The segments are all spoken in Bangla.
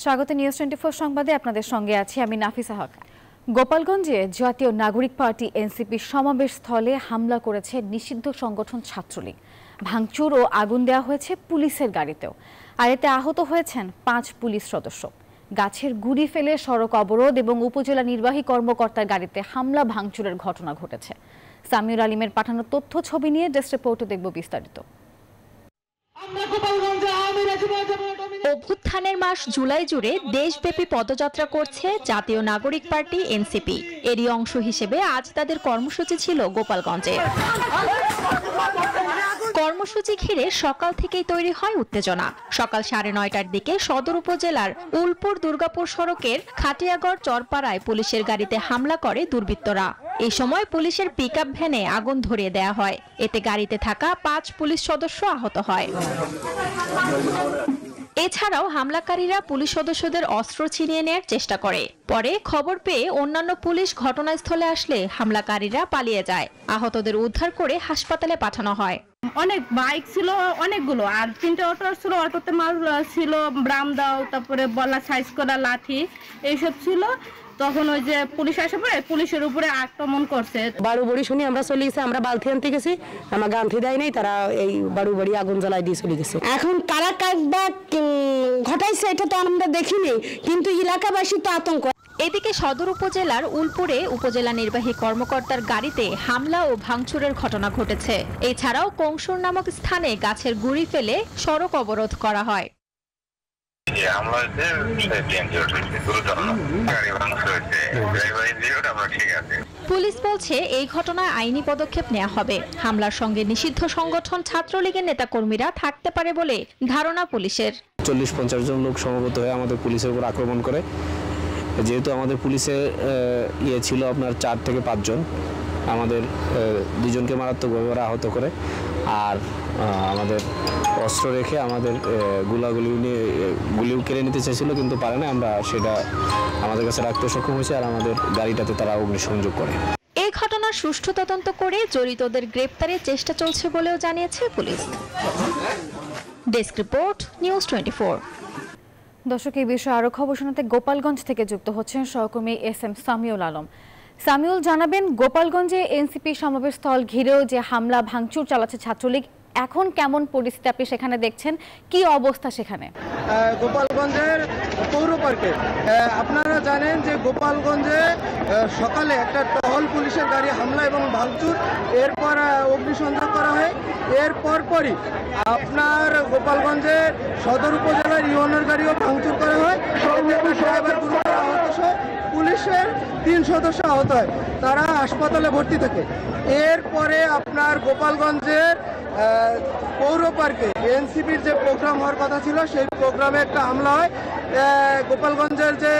স্বাগত নিউজ 24 সংবাদে আপনাদের সঙ্গে আছি আমি নাফিসা হক। গোপালগঞ্জে জাতীয় নাগরিক পার্টি এনসিপি সমাবেশ স্থলে হামলা করেছে নিষিদ্ধ সংগঠন ছাত্রলীগ। ভাঙচুর ও আগুন দেওয়া হয়েছে পুলিশের গাড়িতেও। আর এতে আহত হয়েছেন 5 পুলিশ সদস্য। গাছের গুড়ি ফেলে সড়ক অবরোধ এবং উপজেলা নির্বাহী কর্মকর্তার গাড়িতে হামলা ভাঙচুরের ঘটনা ঘটেছে। সামিউল আলিমের পাঠানো তথ্য ছবি নিয়ে ডেস্ক রিপোর্টে দেখব বিস্তারিত। অভ্যুত্থানের মাস জুলাই জুড়ে দেশব্যাপী পদযাত্রা করছে জাতীয় নাগরিক পার্টি এনসিপি। এরই অংশ হিসেবে আজ তাদের কর্মসূচি ছিল গোপালগঞ্জে। কর্মসূচি ঘিরে সকাল থেকেই তৈরি হয় উত্তেজনা। সকাল 9:30টার দিকে সদর উপজেলার উলপুর দুর্গাপুর সড়কের খাটিয়াগড় চরপাড়ায় পুলিশের গাড়িতে হামলা করে দুর্বৃত্তরা। এই সময় পুলিশের পিকআপ ভ্যানে আগুন ধরিয়ে দেওয়া হয়। এতে গাড়িতে থাকা 5 পুলিশ সদস্য আহত হয়। এছাড়াও হামলাকারীরা পুলিশ সদস্যদের অস্ত্র ছিনিয়ে নেয়ার চেষ্টা করে। পরে খবর পেয়ে অন্যান্য পুলিশ ঘটনাস্থলে আসলে হামলাকারীরা পালিয়ে যায়। আহতদের উদ্ধার করে হাসপাতালে পাঠানো হয়। অনেক বাইক ছিল অনেকগুলো, আর 3টে অটো ছিল। অটোতে মাল ছিল, ব্রামদাও, তারপরে বলা সাইজ করা লাঠি এইসব ছিল। তখন ওই যে পুলিশ আসে পরে পুলিশের উপরে আক্রমণ করছে। বাড়ু বড়ি শুনি আমরা চলে গেছি, আমরা বালতি আনতে গেছি, আমার গান্থি দেয় নাই, তারা এই বাড়ু বড়ি আগুন জ্বালাই দিয়ে চলে গেছে। এখন কারা কাজটা ঘটাইছে এটা তো আমরা দেখিনি, কিন্তু এলাকাবাসী তো আতঙ্ক। এদিকে সদর উপজেলার উলপুরে উপজেলা নির্বাহী কর্মকর্তার গাড়িতে হামলা ও ভাঙচুরের ঘটনা ঘটেছে। এছাড়াও কংসুর নামক স্থানে গাছের গুড়ি ফেলে সড়ক অবরোধ করা হয়। পুলিশ বলছে এই ঘটনায় আইনি পদক্ষেপ নেওয়া হবে। হামলার সঙ্গে নিষিদ্ধ সংগঠন ছাত্রলীগের নেতাকর্মীরা থাকতে পারে বলে ধারণা পুলিশের। 40-50 জন লোক সমবেত হয়ে আমাদের পুলিশের উপর আক্রমণ করে। যেহেতু আমাদের পুলিশের ছিল আপনার 4 থেকে 5 জন, আমাদের 2 জনকে মারাত্মকভাবে আহত করে। আর আমাদের অস্ত্র রেখে আমাদের গুলিও কেড়ে নিতে চাইছিল, কিন্তু পারে না। আমরা সেটা আমাদের কাছে রাখতে সক্ষম হয়েছে। আর আমাদের গাড়িটাতে তারা অগ্নিসংযোগ করে। এই ঘটনার সুষ্ঠু তদন্ত করে জড়িতদের গ্রেপ্তারের চেষ্টা চলছে বলেও জানিয়েছে পুলিশ। Desk report news 24। দর্শক, এই বিষয়ে আরো খবর শোনাতে গোপালগঞ্জ থেকে যুক্ত হচ্ছেন সহকর্মী SM সামিউল আলম। সামিউল, জানাবেন গোপালগঞ্জে এনসিপি সমাবেশ স্থল ঘিরেও যে হামলা ভাঙচুর চালাচ্ছে ছাত্রলীগ, এখন কেমন পরিস্থিতি আপনি সেখানে দেখছেন, কি অবস্থা সেখানে? গোপালগঞ্জের পৌর পার্কে আপনারা জানেন যে গোপালগঞ্জে সকালে একটা টহল পুলিশের গাড়ি হামলা এবং ভাঙচুর, এরপর অগ্নিসংযোগ করা হয়। এর পরপরই আপনার গোপালগঞ্জের সদর উপজেলার ইউএনের গাড়িও ভাঙচুর করা হয়। ড্রাইভার গুরুতর আহত সহ পুলিশের 3 সদস্য আহত হয়, তারা হাসপাতালে ভর্তি থাকে। এরপরে আপনার গোপালগঞ্জের পৌর পার্কে এনসিপির যে প্রোগ্রাম হওয়ার কথা ছিল, সেই প্রোগ্রামে একটা হামলা হয়। গোপালগঞ্জের যে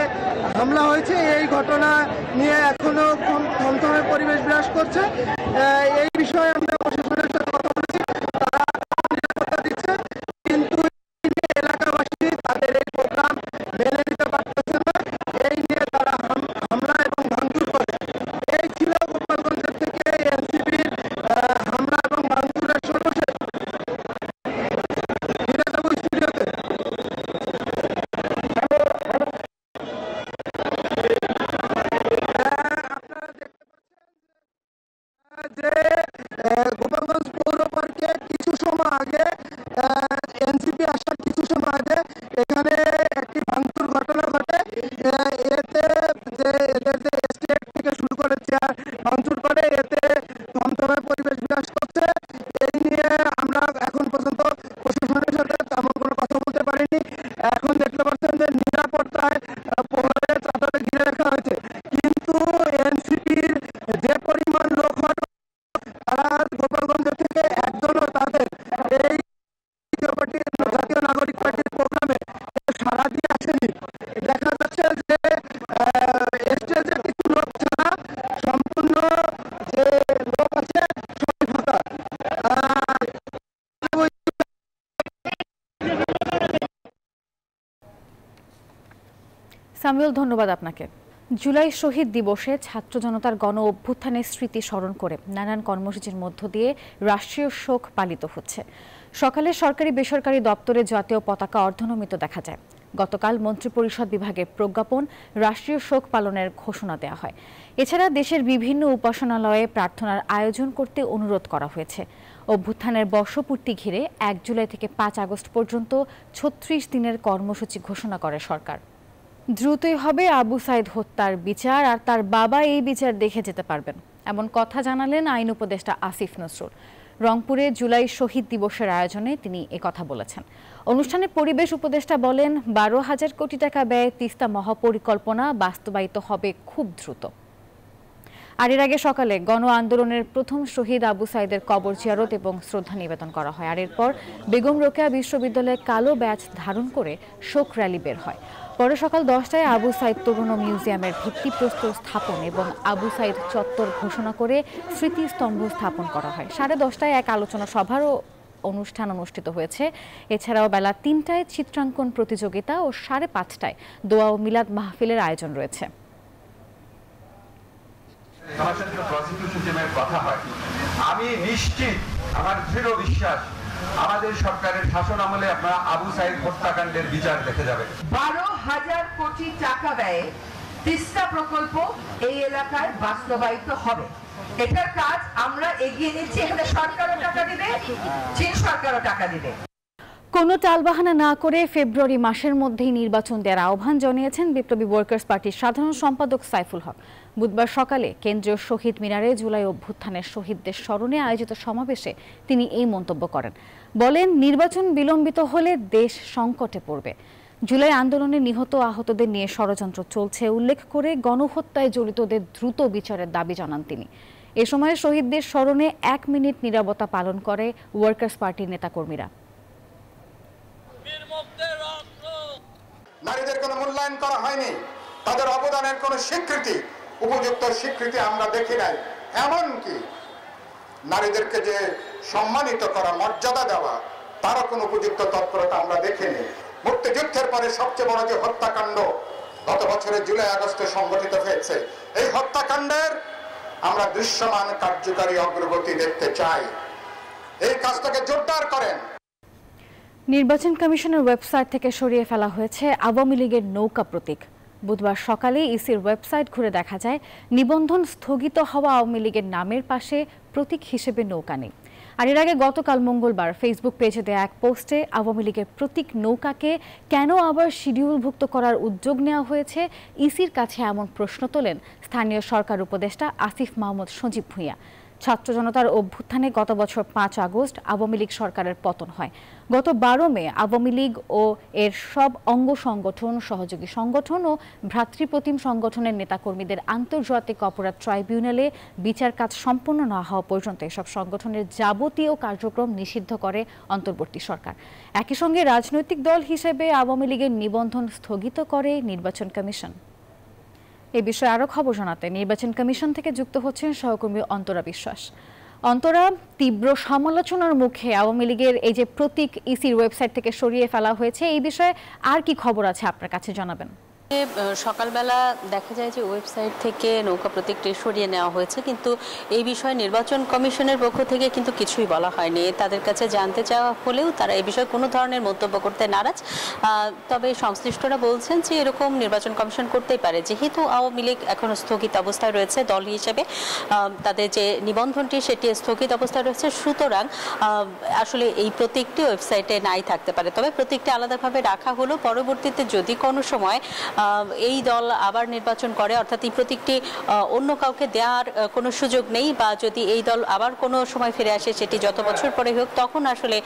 হামলা হয়েছে এই ঘটনা নিয়ে এখনো থমথমে পরিবেশ বিরাজ করছে। এই বিষয়ে আমরা প্রশাসনের সাথে কথা বলেছি, তারা নিরাপত্তা দিচ্ছে, কিন্তু এলাকাবাসী তাদের এই প্রোগ্রাম মেনে নিতে পারতেছে না। এই নিয়ে তারা হামলা এবং ভাঙচুর করে। এই ছিল গোপালগঞ্জের থেকে এনসিপির হামলা এবং ভাঙচুরের সর্বশেষ। ফিরে যাবো স্টুডিওতে। আপনারা দেখতে পাচ্ছেন যে গোপালগঞ্জ পৌর পার্কে কিছু সময় আগে, এনসিপি আসার কিছু সময় আগে এখানে একটি ভাঙচুর ঘটনা ঘটে। এতে যে এদের যে স্টেট থেকে শুরু করে চেয়ার ভাঙচুর করে, এতে থমথমে পরিবেশ বিরাজ করছে। এই নিয়ে আমরা এখন পর্যন্ত প্রশাসনের সাথে তেমন কোনো কথা বলতে পারিনি। এখন দেখতে পাচ্ছেন যে নিরাপত্তায় প্রহরের চাদরে ঘিরে রাখা হয়েছে, কিন্তু এনসিপির যে পরিমাণ লোক হয় তারা গোপালগঞ্জ থেকে একজনও তাদের এই জাতীয় নাগরিক পার্টির প্রোগ্রামে সাড়া দিয়ে আসেনি। দেখা যাচ্ছে যে স্টেজে কিছু লোক ছাড়া সম্পূর্ণ যে লোক আছে সবাই ফাঁকা। সামিউল, ধন্যবাদ আপনাকে। জুলাই শহীদ দিবসে ছাত্র জনতার গণ অভ্যুত্থানের স্মৃতি স্মরণ করে নানান কর্মসূচির মধ্য দিয়ে রাষ্ট্রীয় শোক পালিত হচ্ছে। সকালে সরকারি বেসরকারি দপ্তরে জাতীয় পতাকা অর্ধনমিত দেখা যায়। গতকাল মন্ত্রিপরিষদ বিভাগের প্রজ্ঞাপন রাষ্ট্রীয় শোক পালনের ঘোষণা দেওয়া হয়। এছাড়া দেশের বিভিন্ন উপাসনালয়ে প্রার্থনার আয়োজন করতে অনুরোধ করা হয়েছে। অভ্যুত্থানের বর্ষপূর্তি ঘিরে 1 জুলাই থেকে 5 আগস্ট পর্যন্ত 36 দিনের কর্মসূচি ঘোষণা করে সরকার। দ্রুতই হবে আবু সাইদ হত্যার বিচার, আর তার বাবা এই বিচার দেখে যেতে পারবেন, এমন কথা জানালেন আইন উপদেষ্টা আসিফ নজরুল। রংপুরে জুলাই শহীদ দিবসের আয়োজনে তিনি একথা বলেছেন। অনুষ্ঠানে পরিবেশ উপদেষ্টা বলেন, 12,000 কোটি টাকা ব্যয়ে তিস্তা মহাপরিকল্পনা বাস্তবায়িত হবে খুব দ্রুত। আর এর আগে সকালে গণ আন্দোলনের প্রথম শহীদ আবু সাইদের কবর জিয়ারত এবং শ্রদ্ধা নিবেদন করা হয়। আর এরপর বেগম রোকেয়া বিশ্ববিদ্যালয়ে কালো ব্যাজ ধারণ করে শোক র্যালি বের হয়। পরে সকাল 10টায় আবু সাইদ তরুণ মিউজিয়ামের ভিত্তিপ্রস্তর স্থাপন এবং আবু সাইদ চত্বর ঘোষণা করে স্মৃতিস্তম্ভ স্থাপন করা হয়। 10:30টায় এক আলোচনা সভারও অনুষ্ঠান অনুষ্ঠিত হয়েছে। এছাড়াও বেলা 3টায় চিত্রাঙ্কন প্রতিযোগিতা ও 5:30টায় দোয়া ও মিলাদ মাহফিলের আয়োজন রয়েছে। আমি নিশ্চিত, আমার দৃঢ় বিশ্বাস, আমাদের সরকারের শাসন আমলে আপনারা আবু সাইদ হত্যাকাণ্ডের বিচার দেখে যাবে। 12,000 কোটি টাকা ব্যয়ে তিস্তা প্রকল্প এই এলাকায় বাস্তবায়িত হবে। এটার কাজ আমরা এগিয়ে নিচ্ছি। এখানে সরকারও টাকা দিবে, চীন সরকারও টাকা দিবে। কোনো টালবাহানা না করে ফেব্রুয়ারি মাসের মধ্যেই নির্বাচন দেওয়ার আহ্বান জানিয়েছেন বিপ্লবী ওয়ার্কার্স পার্টির সাধারণ সম্পাদক সাইফুল হক। বুধবার সকালে কেন্দ্রীয় শহীদ মিনারে জুলাই অভ্যুত্থানের শহীদদের স্মরণে আয়োজিত সমাবেশে তিনি এই মন্তব্য করেন। বলেন, নির্বাচন বিলম্বিত হলে দেশ সংকটে পড়বে। জুলাই আন্দোলনে নিহত আহতদের নিয়ে ষড়যন্ত্র চলছে উল্লেখ করে গণহত্যায় জড়িতদের দ্রুত বিচারের দাবি জানান তিনি। এ সময় শহীদদের স্মরণে 1 মিনিট নীরবতা পালন করে ওয়ার্কার্স পার্টির নেতাকর্মীরা। নারীদের কোনো মূল্যায়ন করা হয়নি, তাদের অবদানের কোনো স্বীকৃতি, উপযুক্ত স্বীকৃতি আমরা দেখি নাই। এমনকি নারীদেরকে যে সম্মানিত করা, মর্যাদা দেওয়া, তারও কোনো উপযুক্ত তৎপরতা আমরা দেখিনি। মুক্তিযুদ্ধের পরে সবচেয়ে বড় যে হত্যাকাণ্ড গত বছরের জুলাই আগস্টে সংঘটিত হয়েছে, এই হত্যাকাণ্ডের আমরা দৃশ্যমান কার্যকারী অগ্রগতি দেখতে চাই। এই কাজটাকে জোরদার করেন। নির্বাচন কমিশনের ওয়েবসাইট থেকে সরিয়ে ফেলা হয়েছে আওয়ামী লীগের নৌকা প্রতীক। বুধবার সকালে ইসির ওয়েবসাইট ঘুরে দেখা যায়, নিবন্ধন স্থগিত হওয়া আওয়ামী লীগের নামের পাশে প্রতীক হিসেবে নৌকা নেই। আর এর আগে গতকাল মঙ্গলবার ফেসবুক পেজে দেয়া এক পোস্টে আওয়ামী লীগের প্রতীক নৌকাকে কেন আবার শিডিউলভুক্ত করার উদ্যোগ নেওয়া হয়েছে, ইসির কাছে এমন প্রশ্ন তোলেন স্থানীয় সরকার উপদেষ্টা আসিফ মাহমুদ সজীব ভূঁইয়া। ছাত্র জনতার অভ্যুত্থানে গত বছর 5 আগস্ট আওয়ামী লীগ সরকারের পতন হয়। গত 12 মে আওয়ামী লীগ ও এর সব অঙ্গ সংগঠন, সহযোগী সংগঠন ও ভ্রাতৃপ্রতিম সংগঠনের নেতাকর্মীদের আন্তর্জাতিক অপরাধ ট্রাইব্যুনালে বিচার কাজ সম্পন্ন না হওয়া পর্যন্ত এসব সংগঠনের যাবতীয় কার্যক্রম নিষিদ্ধ করে অন্তর্বর্তী সরকার। একই সঙ্গে রাজনৈতিক দল হিসেবে আওয়ামী লীগের নিবন্ধন স্থগিত করে নির্বাচন কমিশন। এই বিষয়ে আরও খবর জানাতে নির্বাচন কমিশন থেকে যুক্ত হচ্ছেন সহকর্মী অন্তরা বিশ্বাস। অন্তরা, তীব্র সমালোচনার মুখে আওয়ামী লীগের এই যে প্রতীক ইসির ওয়েবসাইট থেকে সরিয়ে ফেলা হয়েছে, এই বিষয়ে আর কি খবর আছে আপনার কাছে জানাবেন? সকালবেলা দেখা যায় যে ওয়েবসাইট থেকে নৌকা প্রতীকটি সরিয়ে নেওয়া হয়েছে, কিন্তু এই বিষয়ে নির্বাচন কমিশনের পক্ষ থেকে কিন্তু কিছুই বলা হয়নি। তাদের কাছে জানতে চাওয়া হলেও তারা এই বিষয়ে কোনো ধরনের মন্তব্য করতে নারাজ। তবে সংশ্লিষ্টরা বলছেন যে এরকম নির্বাচন কমিশন করতেই পারে, যেহেতু আওয়ামী লীগ এখনো স্থগিত অবস্থায় রয়েছে দল হিসেবে, তাদের যে নিবন্ধনটি সেটি স্থগিত অবস্থায় রয়েছে, সুতরাং আসলে এই প্রতীকটি ওয়েবসাইটে নাই থাকতে পারে। তবে প্রতীকটি আলাদাভাবে রাখা হলো, পরবর্তীতে যদি কোনো সময় এই দল আবার নির্বাচন করে, অর্থাৎ এই প্রতীকটি অন্য কাউকে দেওয়ার কোনো সুযোগ নেই, বা যদি এই দল আবার কোনো সময় ফিরে আসে, সেটি যত বছর পরে হোক, তখন আসলে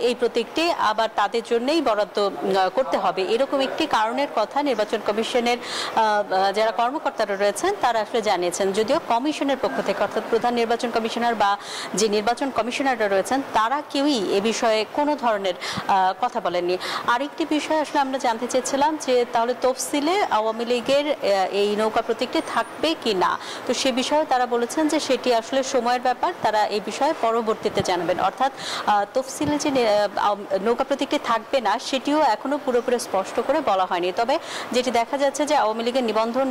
এই প্রতীকটি আবার তাদের জন্যই বরাদ্দ করতে হবে। এরকম একটি কারণের কথা নির্বাচন কমিশনের যারা কর্মকর্তারা রয়েছেন তারা আসলে জানিয়েছেন। যদিও কমিশনের পক্ষ থেকে, অর্থাৎ প্রধান নির্বাচন কমিশনার বা যে নির্বাচন কমিশনাররা রয়েছেন, তারা কেউই এ বিষয়ে কোনো ধরনের কথা বলেননি। আরেকটি বিষয় আসলে আমরা জানতে চেয়েছিলাম যে তাহলে তফসিল তফসিলে আওয়ামী লীগের এই নৌকা প্রতীকটি থাকবে কি না, তো সে বিষয়ে তারা বলেছেন যে সেটি আসলে সময়ের ব্যাপার, তারা এই বিষয়ে পরবর্তীতে জানাবেন। অর্থাৎ তফসিলে যে নৌকা প্রতীকটি থাকবে না সেটিও এখনো পুরোপুরি স্পষ্ট করে বলা হয়নি। তবে যেটি দেখা যাচ্ছে যে আওয়ামী লীগের নিবন্ধন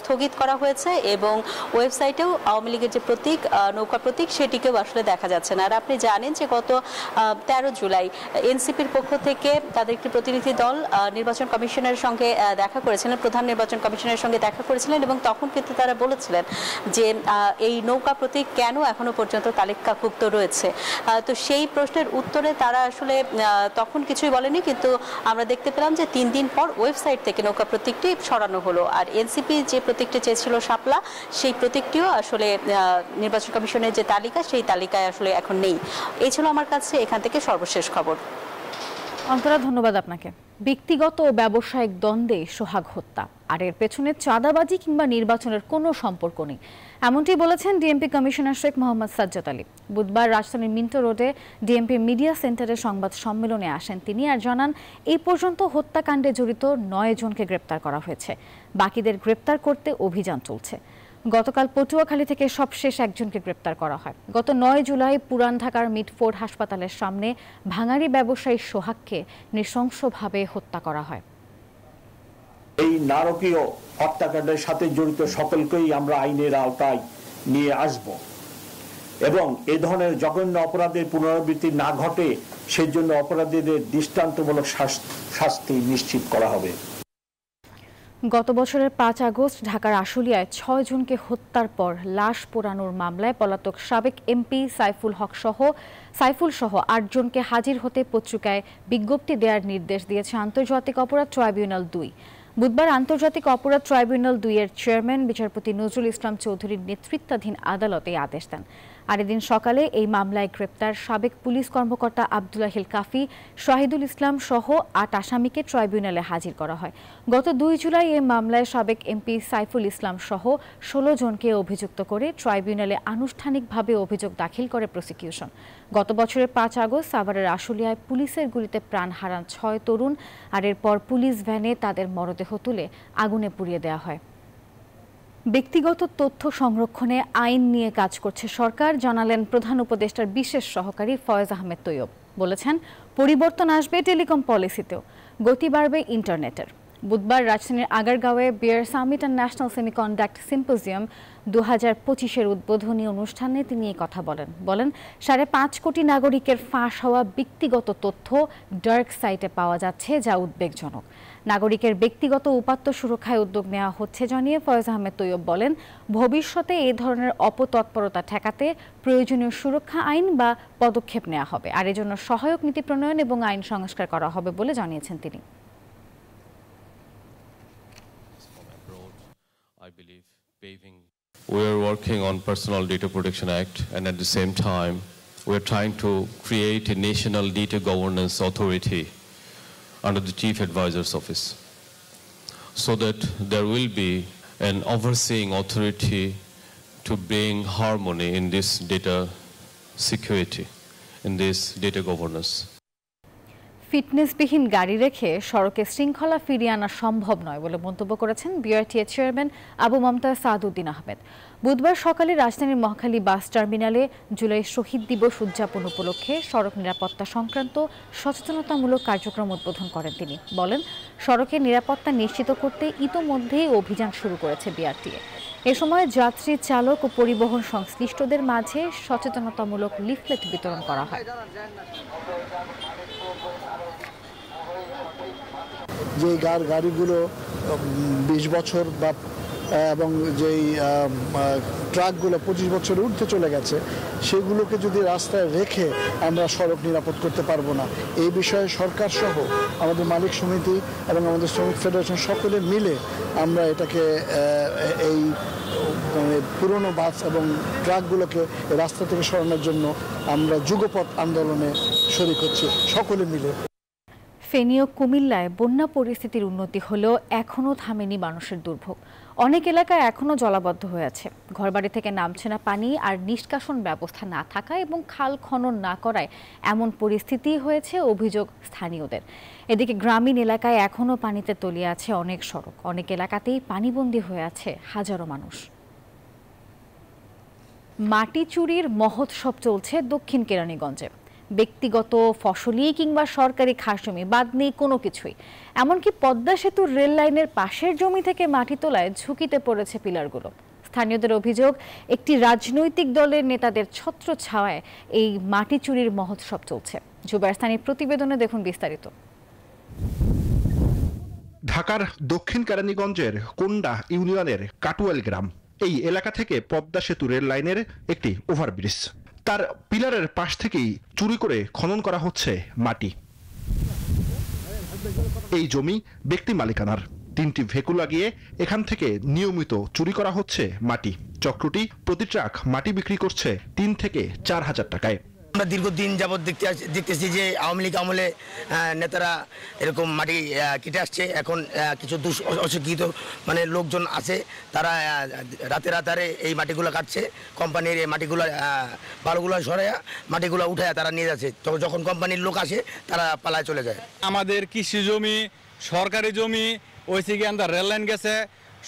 স্থগিত করা হয়েছে এবং ওয়েবসাইটেও আওয়ামী লীগের যে প্রতীক নৌকা প্রতীক সেটিকেও আসলে দেখা যাচ্ছে না। আর আপনি জানেন যে গত 13 জুলাই এনসিপির পক্ষ থেকে তাদের একটি প্রতিনিধি দল নির্বাচন কমিশনের সঙ্গে দেখা করেছিলেন, প্রধান নির্বাচন কমিশনের সঙ্গে দেখা করেছিলেন এবং তখন কিন্তু তারা বলেছিলেন যে এই নৌকা প্রতীক কেন এখনো পর্যন্ত তালিকাভুক্ত রয়েছে। তো সেই প্রশ্নের উত্তরে তারা আসলে তখন কিছুই বলেনি, কিন্তু আমরা দেখতে পেলাম যে 3 দিন পর ওয়েবসাইট থেকে নৌকা প্রতীকটি সরানো হলো। আর এনসিপি যে প্রতীকটি চেয়েছিল শাপলা, সেই প্রতীকটিও আসলে নির্বাচন কমিশনের যে তালিকা সেই তালিকায় আসলে এখন নেই। এই ছিল আমার কাছে এখান থেকে সর্বশেষ খবর। অন্তরা, ধন্যবাদ আপনাকে। ব্যক্তিগত ও ব্যবসায়িক দ্বন্দ্বে সোহাগ হত্যা, আর এর পেছনে চাঁদাবাজি কিংবা নির্বাচনের কোনো সম্পর্ক নেই, এমনটি বলেছেন ডিএমপি কমিশনার শেখ মোহাম্মদ সাজ্জাদ আলী। বুধবার রাজধানীর মিন্টো রোডে ডিএমপি মিডিয়া সেন্টারে সংবাদ সম্মেলনে আসেন তিনি আর জানান এই পর্যন্ত হত্যাকাণ্ডে জড়িত 9 জনকে গ্রেপ্তার করা হয়েছে, বাকিদের গ্রেপ্তার করতে অভিযান চলছে। গতকাল পটুয়াখালী থেকে সবশেষ একজনকে গ্রেপ্তার করা হয়। গত 9 জুলাই পুরান ঢাকার মিটফোর্ড হাসপাতালের সামনে ভাঙাড়ি ব্যবসায়ী সোহাগকে নৃশংসভাবে হত্যা করা হয়। এই নারকীয় হত্যাকাণ্ডের সাথে জড়িত সকলকেই আমরা আইনের আওতায় নিয়ে আসব এবং এ ধরনের জঘন্য অপরাধের পুনরাবৃত্তি না ঘটে সেজন্য অপরাধীদের দৃষ্টান্তমূলক শাস্তি নিশ্চিত করা হবে। গত বছরের 5 আগস্ট ঢাকার আশুলিয়ায় 6 জনকে হত্যার পর লাশ পোড়ানোর মামলায় পলাতক সাবেক এমপি সাইফুল সহ 8 জনকে হাজির হতে পত্রিকায় বিজ্ঞপ্তি দেওয়ার নির্দেশ দিয়েছে আন্তর্জাতিক অপরাধ ট্রাইব্যুনাল 2। বুধবার আন্তর্জাতিক অপরাধ ট্রাইব্যুনাল 2 এর চেয়ারম্যান বিচারপতি নজরুল ইসলাম চৌধুরীর নেতৃত্বাধীন আদালত এই আদেশ দেন। আর এদিন সকালে এই মামলায় গ্রেপ্তার সাবেক পুলিশ কর্মকর্তা আব্দুল্লাহিল কাফি, শাহিদুল ইসলাম সহ 8 আসামিকে ট্রাইব্যুনালে হাজির করা হয়। গত 2 জুলাই এই মামলায় সাবেক এমপি সাইফুল ইসলাম সহ 16 জনকে অভিযুক্ত করে ট্রাইব্যুনালে আনুষ্ঠানিকভাবে অভিযোগ দাখিল করে প্রসিকিউশন। গত বছরের 5 আগস্ট সাভারের আশুলিয়ায় পুলিশের গুলিতে প্রাণ হারান 6 তরুণ, আর এরপর পুলিশ ভ্যানে তাদের মরদেহ তুলে আগুনে পুড়িয়ে দেওয়া হয়। ব্যক্তিগত তথ্য সংরক্ষণে আইন নিয়ে কাজ করছে সরকার, জানালেন প্রধান উপদেষ্টার বিশেষ সহকারী ফয়েজ আহমেদ তৈয়ব। বলেছেন পরিবর্তন আসবে টেলিকম পলিসিতেও, গতি বাড়বে ইন্টারনেটের। বুধবার রাজধানীর আগারগাঁওয়ে বিয়ার summit and national semiconductor symposium 2025-এর উদ্বোধনী অনুষ্ঠানে তিনি এই কথা বলেন। 5.5 কোটি নাগরিকের ফাঁস হওয়া ব্যক্তিগত তথ্য ডার্ক সাইটে পাওয়া যাচ্ছে, যা উদ্বেগজনক। নাগরিকের ব্যক্তিগত উপাত্ত সুরক্ষায় উদ্যোগ নেওয়া হচ্ছে জানিয়ে ফয়েজ আহমেদ তৈয়ব বলেন, ভবিষ্যতে এই ধরনের অপতৎপরতা ঠেকাতে প্রয়োজনীয় সুরক্ষা আইন বা পদক্ষেপ নেওয়া হবে, আর এজন্য সহায়ক নীতি প্রণয়ন এবং আইন সংস্কার করা হবে বলে জানিয়েছেন তিনি। We are working on Personal Data Protection Act, and at the same time we are trying to create a national data governance authority under the Chief Advisor's Office, so that there will be an overseeing authority to bring harmony in this data security, in this data governance. ফিটনেসবিহীন গাড়ি রেখে সড়কে শৃঙ্খলা ফিরিয়ে আনা সম্ভব নয় বলে মন্তব্য করেছেন বিআরটিএ চেয়ারম্যান আবু মমতাজ সাদউদ্দিন আহমেদ। বুধবার সকালে রাজধানীর মহাখালী বাস টার্মিনালে জুলাই শহীদ দিবস উদযাপন উপলক্ষে সড়ক নিরাপত্তা সংক্রান্ত সচেতনতামূলক কার্যক্রম উদ্বোধন করেন তিনি। বলেন, সড়কের নিরাপত্তা নিশ্চিত করতে ইতোমধ্যেই অভিযান শুরু করেছে বিআরটিএ। এ সময় যাত্রী, চালক ও পরিবহন সংশ্লিষ্টদের মাঝে সচেতনতামূলক লিফলেট বিতরণ করা হয়। যে গাড়িগুলো 20 বছর বা এবং যেই ট্রাকগুলো 25 বছর ঊর্ধ্বে চলে গেছে, সেগুলোকে যদি রাস্তায় রেখে আমরা সড়ক নিরাপদ করতে পারবো না। এই বিষয়ে সরকার সহ আমাদের মালিক সমিতি এবং আমাদের শ্রমিক ফেডারেশন সকলে মিলে আমরা এটাকে এই পুরনো বাস এবং ট্রাকগুলোকে রাস্তা থেকে সরানোর জন্য আমরা যুগপথ আন্দোলনে শরিক হচ্ছি সকলে মিলে। ফেনী ও কুমিল্লায় বন্যা পরিস্থিতির উন্নতি হলেও এখনও থামেনি মানুষের দুর্ভোগ। অনেক এলাকায় এখনও জলাবদ্ধ হয়ে আছে। ঘরবাড়ি থেকে নামছে না পানি, আর নিষ্কাশন ব্যবস্থা না থাকা এবং খাল খনন না করায় এমন পরিস্থিতি হয়েছে অভিযোগ স্থানীয়দের। এদিকে গ্রামীণ এলাকায় এখনও পানিতে তলিয়ে আছে অনেক সড়ক, অনেক এলাকাতেই পানিবন্দী হয়ে আছে হাজারো মানুষ। মাটি চুরির মহোৎসব চলছে দক্ষিণ কেরানীগঞ্জে। ব্যক্তিগত, ফসলি কিংবা সরকারি খাসজমি বাদ নেই কোনো কিছুই। এমনকি পদ্মা সেতুর রেল লাইনের পাশের জমি থেকে মাটি তোলায় ঝুঁকিতে পড়েছে পিলারগুলো। স্থানীয়দের অভিযোগ, একটি রাজনৈতিক দলের নেতাদের ছত্রছায়ায় এই মাটি চুরির মহোৎসব চলছে। জুবায়ের স্থানীয় প্রতিবেদনে দেখুন বিস্তারিত। ঢাকার দক্ষিণ কেরানীগঞ্জের কোন্ডা ইউনিয়নের কাটুয়াল গ্রাম। এই এলাকা থেকে পদ্মা সেতু রেল লাইনের একটি ওভারব্রিজ, তার পিলারের পাশ থেকেই চুরি করে খনন করা হচ্ছে মাটি। এই জমি ব্যক্তি মালিকানার। 3টি ভেকু লাগিয়ে এখান থেকে নিয়মিত চুরি করা হচ্ছে মাটি। চক্রটি প্রতি ট্রাক মাটি বিক্রি করছে 3 থেকে 4 হাজার টাকায়। আমরা দীর্ঘদিন যাবৎ দেখতেছি যে আওয়ামী লীগ আমলে নেতারা এরকম মাটি কেটে আসছে। এখন কিছু অশিক্ষিত লোকজন আছে, তারা রাতে রাতারে এই মাটিগুলো কাটছে। কোম্পানির এই মাটিগুলো বালুগুলো সরাইয়া মাটিগুলো উঠায় তারা নিয়ে যাচ্ছে। যখন কোম্পানির লোক আসে তারা পালায় চলে যায়। আমাদের কৃষি জমি, সরকারি জমি, ওইসি গিয়ে রেল লাইন গেছে।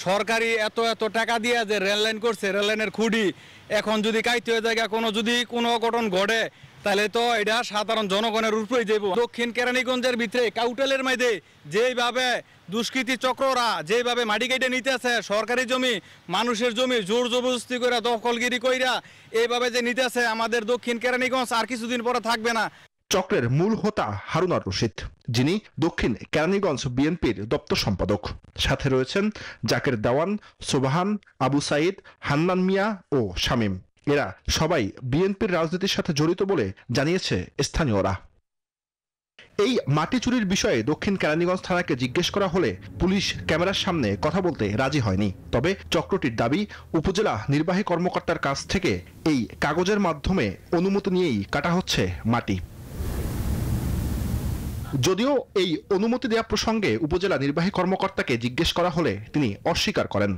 সরকারি এত টাকা দিয়ে যে রেল লাইন করছে, রেল লাইনের খুঁটি এখন যদি কাইতে হয়ে যায়, কোনো অঘটন ঘটে, তাহলে তো এটা সাধারণ জনগণের উপরেই যাব। দক্ষিণ কেরানীগঞ্জের ভিতরে কাউটালের মধ্যে যেইভাবে দুষ্কৃতী চক্ররা যেইভাবে মাটি কেটে নিতেছে, সরকারি জমি, মানুষের জমি জোর জবরদস্তি করে দখলগিরি কইরা এইভাবে যে নিতেছে, আমাদের দক্ষিণ কেরানীগঞ্জ আর কিছুদিন পরে থাকবে না। চক্রের মূল হোতা হারুনার রশিদ, যিনি দক্ষিণ কেরানীগঞ্জ বিএনপির দপ্তর সম্পাদক। সাথে রয়েছেন জাকের দেওয়ান, সোবাহান, আবু সাইদ, হান্নান মিয়া ও শামীম। এরা সবাই বিএনপির রাজনীতির সাথে জড়িত বলে জানিয়েছে স্থানীয়রা। এই মাটি চুরির বিষয়ে দক্ষিণ কেরানীগঞ্জ থানাকে জিজ্ঞেস করা হলে পুলিশ ক্যামেরার সামনে কথা বলতে রাজি হয়নি। তবে চক্রটির দাবি, উপজেলা নির্বাহী কর্মকর্তার কাছ থেকে এই কাগজের মাধ্যমে অনুমতি নিয়েই কাটা হচ্ছে মাটি। যদিও এই অনুমতি দেওয়া প্রসঙ্গে উপজেলা নির্বাহী কর্মকর্তাকে জিজ্ঞেস করা হলে তিনি অস্বীকার করেন।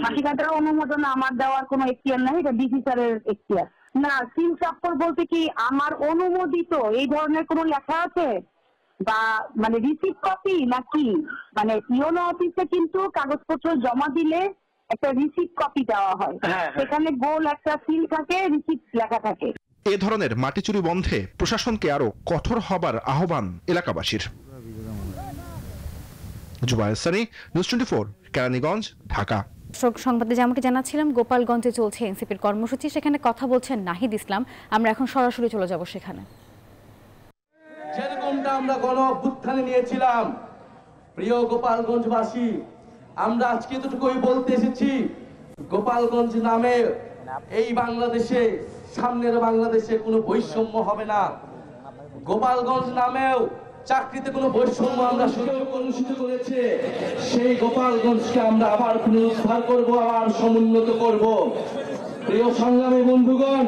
মাটি কাটার অনুমোদন আমার দেওয়ার কোনো এখতিয়ার নাই, এটা ডিসি স্যারের এখতিয়ার। না, সিল চাপ্পর বলতে কি আমার অনুমোদিত এই ধরনের কোনো লেখা আছে বা রিসিভ কপি নাকি? ইওনো অফিসে কিন্তু কাগজপত্র জমা দিলে একটা রিসিভ কপি দেওয়া হয়, সেখানে গোল একটা সিল থাকে, রিসিভ লেখা থাকে। এ ধরনের মাটি চুরি বন্ধে প্রশাসনকে আরো কঠোর হবার আহ্বান এলাকাবাসীর। জুবায়ের সানি, নিউজ 24, কেরানীগঞ্জ, ঢাকা। সংবাদে যেমনটি জানাচ্ছিলাম, গোপালগঞ্জে চলছে এনসিপির কর্মসূচি। সেখানে কথা বলছেন নাহিদ ইসলাম। আমরা এখন সরাসরি চলে যাব সেখানে। যেরকমটা আমরা গণ অভ্যুত্থানে নিয়েছিলাম, প্রিয় গোপালগঞ্জবাসী, আমরা আজকে এতটুকুই বলতে এসেছি, গোপালগঞ্জ নামে এই বাংলাদেশে, সামনের বাংলাদেশে কোনো বৈষম্য হবে না। গোপালগঞ্জ নামেও চাকরিতে কোনো বৈষম্য আমরা অনুষ্ঠিত করেছে, সেই গোপালগঞ্জকে আমরা আবার পুনরুদ্ধার করব, আবার সমুন্নত করব। প্রিয় সংগ্রামী বন্ধুগণ,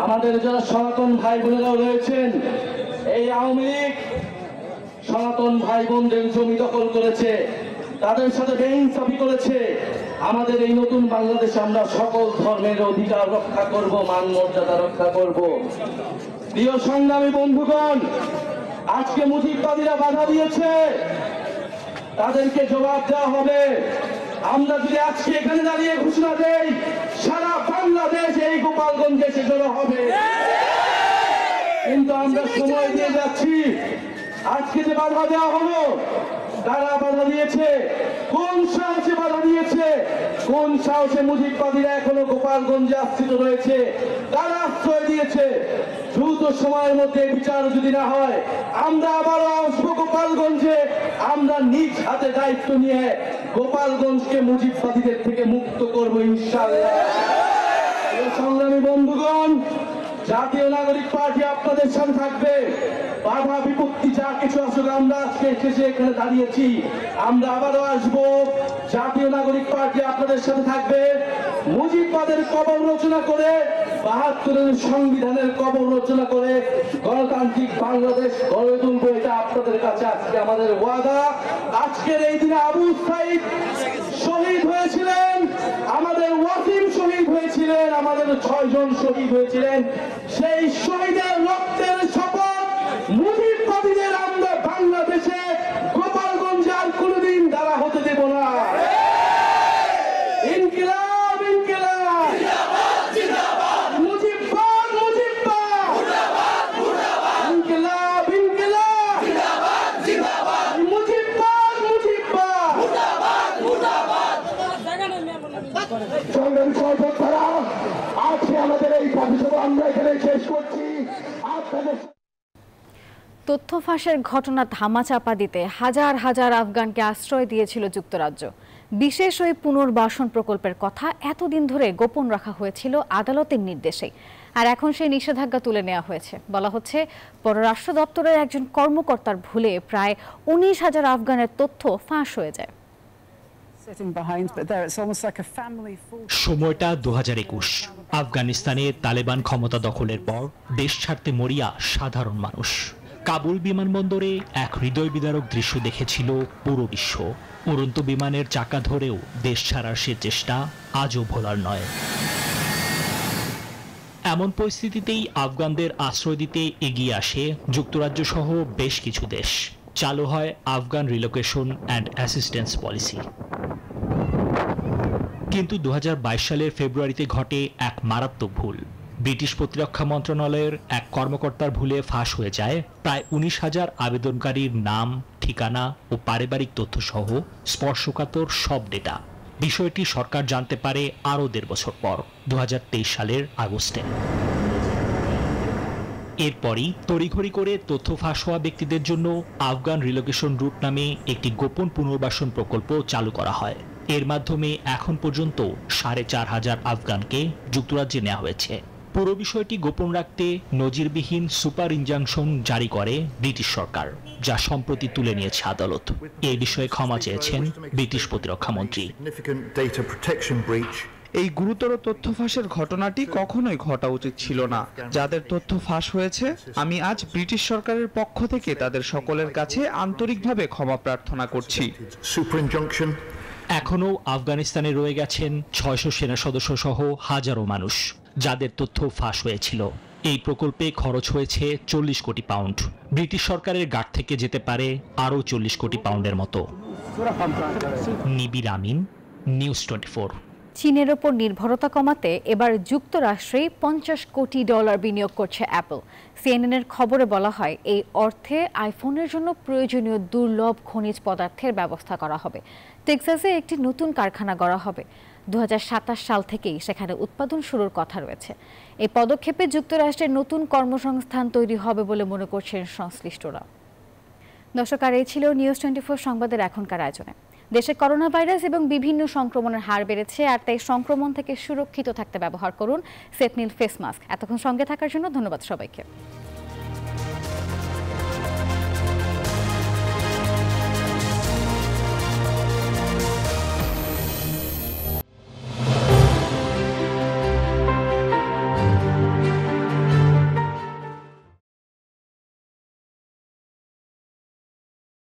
আমাদের যারা সনাতন ভাই বোনেরাও রয়েছেন, এই আওয়ামী লীগ সনাতন ভাই বোনদের জমি দখল করেছে, তাদের সাথে বেইনসাফি করেছে। আমাদের এই নতুন বাংলাদেশে আমরা সকল ধর্মের অধিকার রক্ষা করব, মান মর্যাদা রক্ষা করব। প্রিয় সংগ্রামী বন্ধুগণ, আজকে মুজিববাদীরা বাধা দিয়েছে, তাদেরকে জবাব দেওয়া হবে। আমরা যদি আজকে এখানে দাঁড়িয়ে ঘোষণা দেই, সারা বাংলাদেশ এই গোপালগঞ্জে এসে জড়ো হবে, কিন্তু আমরা সময় দিয়ে যাচ্ছি। আজকে যে বাধা দেওয়া হলো, কারা বাধা দিয়েছে, কোন সাহসে বাধা দিয়েছে, কোন সাহসে মুজিববাদীরা এখনো গোপালগঞ্জে আশ্রিত রয়েছে, কারা আশ্রয় দিয়েছে? দ্রুত সময়ের মধ্যে বিচার যদি না হয়, আমরা আবারও আসবো গোপালগঞ্জে। আমরা নিজ হাতে দায়িত্ব নিয়ে গোপালগঞ্জকে মুজিববাদীদের থেকে মুক্ত করবো ইনশাআল্লাহ। সংগ্রামী বন্ধুগণ, জাতীয় নাগরিক পার্টি আপনাদের সাথে থাকবে। বাধা বিপত্তি যা কিছু আসুক, আমরা আজকে শেষে এখানে দাঁড়িয়েছি, আমরা আবারও আসবো। জাতীয় নাগরিক পার্টি আপনাদের সাথে থাকবে। মুজিববাদের কবর রচনা করে ৭২-এর সংবিধানের কবর রচনা করে গণতান্ত্রিক বাংলাদেশ গড়ে তুলবো, এটা আপনাদের কাছে আজকে আমাদের ওয়াদা। আজকের এই দিনে আবু সাইদ শহীদ হয়েছিলেন, আমাদের ওয়াসিম শহীদ হয়েছিলেন, আমাদের 6 জন শহীদ হয়েছিলেন। সেই শহীদের রক্তের শপথ মুজিববাদীদের আমরা বাংলাদেশে গোপালগঞ্জে আর কোনোদিন দাঁড়া হতে দেব না। ইনকিলাব ইনকিলাব জিন্দাবাদ, মুজিববাদ মুজিববাদ জিন্দাবাদ, ইনকিলাব ইনকিলাব জিন্দাবাদ জিন্দাবাদ, মুজিববাদ মুজিববাদ জিন্দাবাদ জিন্দাবাদ। সংগ্রামী সহযোদ্ধারা, আজকে আমাদের এই পথসভা আমরা এখানে শেষ করছি। আপনাদের তথ্য ফাঁসের ঘটনা ধামাচাপা দিতে হাজার হাজার আফগানকে আশ্রয় দিয়েছিল যুক্তরাজ্য। বিশেষ ওই পুনর্বাসন প্রকল্পের কথা এতদিন ধরে গোপন রাখা হয়েছিল আদালতের নির্দেশে, আর এখন সেই নিষেধাজ্ঞা তুলে নেওয়া হয়েছে। বলা হচ্ছে পররাষ্ট্র দপ্তরের একজন কর্মকর্তার ভুলে প্রায় 19,000 আফগানের তথ্য ফাঁস হয়ে যায়। সময়টা 2021। আফগানিস্তানে তালেবান ক্ষমতা দখলের পর দেশ ছাড়তে মরিয়া সাধারণ মানুষ। কাবুল বিমানবন্দরে এক হৃদয় বিদারক দৃশ্য দেখেছিল পুরো বিশ্ব। উড়ন্ত বিমানের চাকা ধরেও দেশ ছাড়ার সে চেষ্টা আজও ভোলার নয়। এমন পরিস্থিতিতেই আফগানদের আশ্রয় দিতে এগিয়ে আসে যুক্তরাজ্য সহ বেশ কিছু দেশ। চালু হয় Afghan relocation and assistance policy. কিন্তু 2022 সালের ফেব্রুয়ারিতে ঘটে এক মারাত্মক ভুল। ব্রিটিশ প্রতিরক্ষা মন্ত্রণালয়ের এক কর্মকর্তার ভুলে ফাঁস হয়ে যায় প্রায় 19,000 আবেদনকারীর নাম, ঠিকানা ও পারিবারিক তথ্য সহ স্পর্শকাতর সব ডেটা। বিষয়টি সরকার জানতে পারে আরও 1.5 বছর পর, 2023 সালের আগস্টে। এরপরই তড়িঘড়ি করে তথ্য ফাঁস হওয়া ব্যক্তিদের জন্য আফগান রিলোকেশন রুট নামে একটি গোপন পুনর্বাসন প্রকল্প চালু করা হয়। এর মাধ্যমে এখন পর্যন্ত 4,500 আফগানকে যুক্তরাজ্যে নেওয়া হয়েছে। পুরো বিষয়টি গোপন রাখতে নজিরবিহীন সুপার ইনজাংশন জারি করে ব্রিটিশ সরকার, যা সম্প্রতি তুলে নিয়েছে আদালত। এই বিষয়ে ক্ষমা চেয়েছেন ব্রিটিশ প্রতিরক্ষা মন্ত্রী। এই গুরুতর তথ্য ফাঁসের ঘটনাটি কখনোই ঘটা উচিত ছিল না। যাদের তথ্য ফাঁস হয়েছে, আমি আজ ব্রিটিশ সরকারের পক্ষ থেকে তাদের সকলের কাছে আন্তরিকভাবে ক্ষমা প্রার্থনা করছি। এখনও আফগানিস্তানে রয়ে গেছেন 600 সেনা সদস্য সহ হাজারো মানুষ, যাদের তথ্য ফাঁস হয়েছিল। এই প্রকল্পে খরচ হয়েছে 40 কোটি পাউন্ড। ব্রিটিশ সরকারের গাট থেকে যেতে পারে আরও 40 কোটি পাউন্ডের মতো। নিবির আমিন, নিউজ 24। চীনের ওপর নির্ভরতা কমাতে এবার যুক্তরাষ্ট্রে $50 কোটি বিনিয়োগ করছে অ্যাপল। সিএনএনের খবরে বলা হয় এই অর্থে আইফোনের জন্য প্রয়োজনীয় দুর্লভ খনিজ পদার্থের ব্যবস্থা করা হবে। টেক্সাসে একটি নতুন কারখানা গড়া হবে। 2027 সাল থেকেই সেখানে উৎপাদন শুরুর কথা রয়েছে। এই পদক্ষেপে যুক্তরাষ্ট্রের নতুন কর্মসংস্থান তৈরি হবে বলে মনে করছেন সংশ্লিষ্টরা। দর্শক, আর এই ছিল নিউজ 24 সংবাদের এখনকার আয়োজনে। দেশে করোনা ভাইরাস এবং বিভিন্ন সংক্রমণের হার বেড়েছে, আর তাই সংক্রমণ থেকে সুরক্ষিত থাকতে ব্যবহার করুন সেফনিল ফেস মাস্ক। এতক্ষণ সঙ্গে থাকার জন্য ধন্যবাদ সবাইকে।